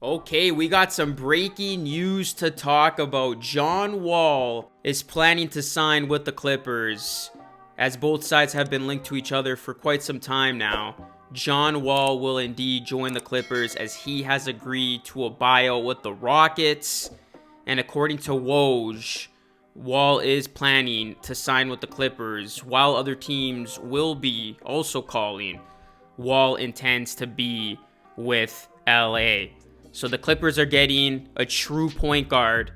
Okay, we got some breaking news to talk about. John Wall is planning to sign with the Clippers, as both sides have been linked to each other for quite some time now. John Wall will indeed join the Clippers as he has agreed to a buyout with the Rockets. And according to Woj, Wall is planning to sign with the Clippers, while other teams will be also calling. Wall intends to be with LA. So the Clippers are getting a true point guard.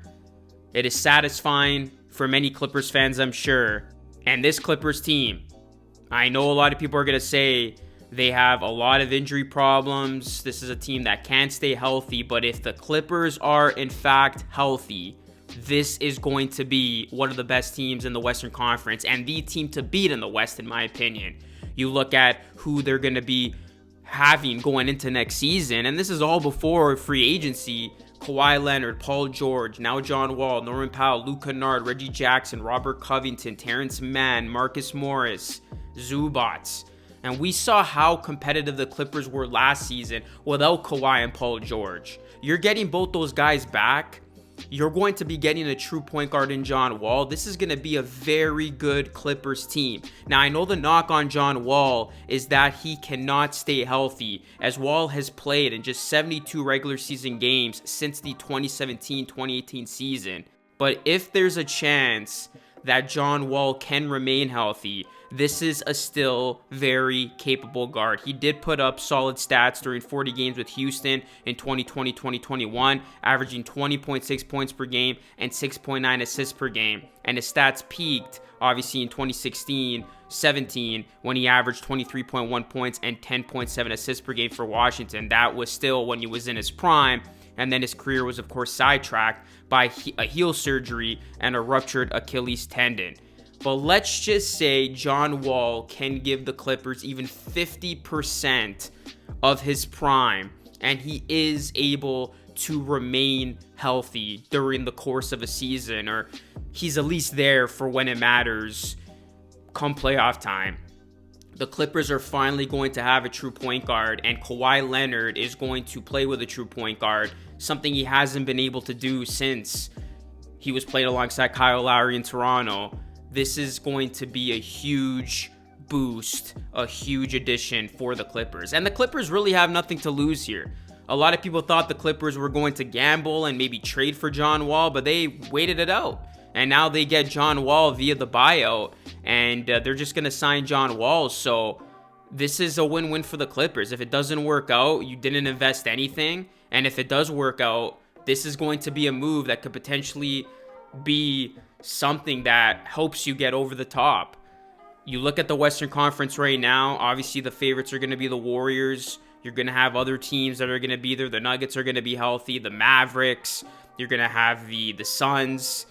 It is satisfying for many Clippers fans, I'm sure. And this Clippers team, I know a lot of people are going to say they have a lot of injury problems. This is a team that can't stay healthy. But if the Clippers are in fact healthy, this is going to be one of the best teams in the Western Conference and the team to beat in the West, in my opinion. You look at who they're going to be having going into next season, and this is all before free agency. Kawhi Leonard, Paul George, now John Wall, Norman Powell, Luke Kennard, Reggie Jackson, Robert Covington, Terrence Mann, Marcus Morris, Zubats. And we saw how competitive the Clippers were last season without Kawhi and Paul George. You're getting both those guys back. You're going to be getting a true point guard in John Wall. This is going to be a very good Clippers team. Now, I know the knock on John Wall is that he cannot stay healthy, as Wall has played in just 72 regular season games since the 2017-2018 season. But if there's a chance that John Wall can remain healthy, this is a still very capable guard. He did put up solid stats during 40 games with Houston in 2020-2021, averaging 20.6 points per game and 6.9 assists per game. And his stats peaked, obviously, in 2016-17 when he averaged 23.1 points and 10.7 assists per game for Washington. That was still when he was in his prime. And then his career was, of course, sidetracked by a heel surgery and a ruptured Achilles tendon. But let's just say John Wall can give the Clippers even 50% of his prime, and he is able to remain healthy during the course of a season, or he's at least there for when it matters come playoff time. The Clippers are finally going to have a true point guard, and Kawhi Leonard is going to play with a true point guard, something he hasn't been able to do since he was playing alongside Kyle Lowry in Toronto. This is going to be a huge boost, a huge addition for the Clippers. And the Clippers really have nothing to lose here. A lot of people thought the Clippers were going to gamble and maybe trade for John Wall, but they waited it out. And now they get John Wall via the buyout, and they're just going to sign John Wall. So this is a win-win for the Clippers. If it doesn't work out, you didn't invest anything. And if it does work out, this is going to be a move that could potentially be something that helps you get over the top. You look at the Western Conference right now, obviously the favorites are going to be the Warriors. You're going to have other teams that are going to be there. The Nuggets are going to be healthy. The Mavericks. You're going to have the Suns.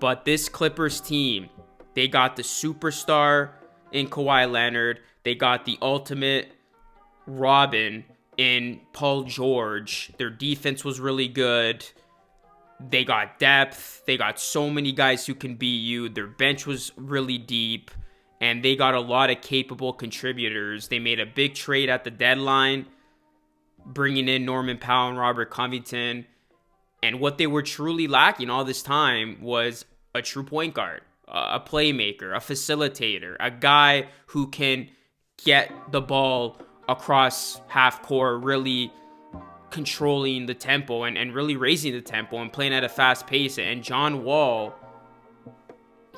But this Clippers team, they got the superstar in Kawhi Leonard. They got the ultimate Robin in Paul George. Their defense was really good. They got depth. They got so many guys who can beat you. Their bench was really deep. And they got a lot of capable contributors. They made a big trade at the deadline, bringing in Norman Powell and Robert Covington. And what they were truly lacking all this time was a true point guard, a playmaker, a facilitator, a guy who can get the ball across half court, really controlling the tempo and really raising the tempo and playing at a fast pace. And John Wall,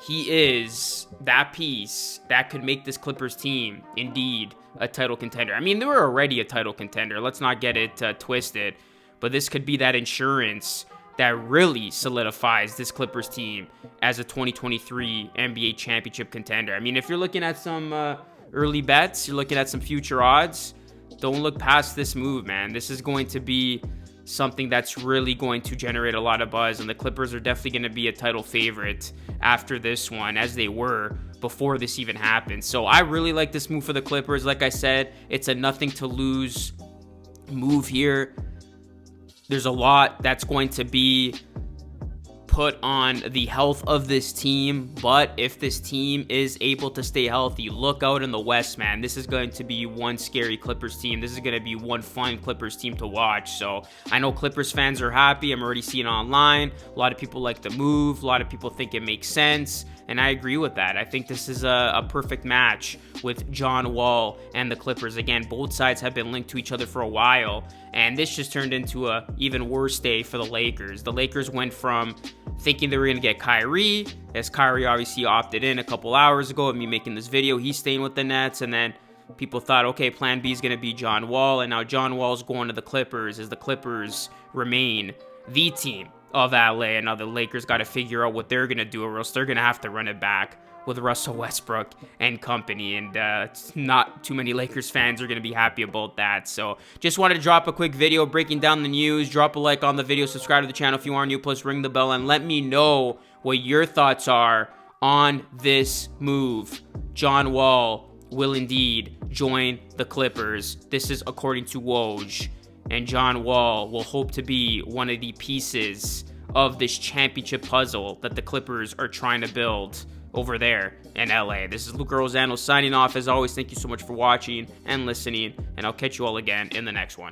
he is that piece that could make this Clippers team indeed a title contender. I mean, they were already a title contender. Let's not get it twisted. But this could be that insurance that really solidifies this Clippers team as a 2023 NBA championship contender. I mean, if you're looking at some early bets, you're looking at some future odds, don't look past this move, man. This is going to be something that's really going to generate a lot of buzz, and the Clippers are definitely going to be a title favorite after this one, as they were before this even happened. So I really like this move for the Clippers. Like I said, it's a nothing to lose move here. There's a lot that's going to be put on the health of this team, but if this team is able to stay healthy, look out in the West, man. This is going to be one scary Clippers team. This is going to be one fun Clippers team to watch. So I know Clippers fans are happy. I'm already seeing online. A lot of people like the move. A lot of people think it makes sense. And I agree with that. I think this is a perfect match with John Wall and the Clippers. Again, both sides have been linked to each other for a while. And this just turned into a even worse day for the Lakers. The Lakers went from thinking they were going to get Kyrie, as Kyrie obviously opted in a couple hours ago of me making this video. He's staying with the Nets. And then people thought, okay, plan B is going to be John Wall. And now John Wall's going to the Clippers as the Clippers remain the team of LA. And now the Lakers got to figure out what they're going to do, or else they're going to have to run it back with Russell Westbrook and company. And not too many Lakers fans are going to be happy about that. So just wanted to drop a quick video breaking down the news. Drop a like on the video, subscribe to the channel if you are new, plus ring the bell, and let me know what your thoughts are on this move. John Wall will indeed join the Clippers. This is according to Woj. And John Wall will hope to be one of the pieces of this championship puzzle that the Clippers are trying to build over there in LA. This is Luca Rosano signing off. As always, thank you so much for watching and listening, and I'll catch you all again in the next one.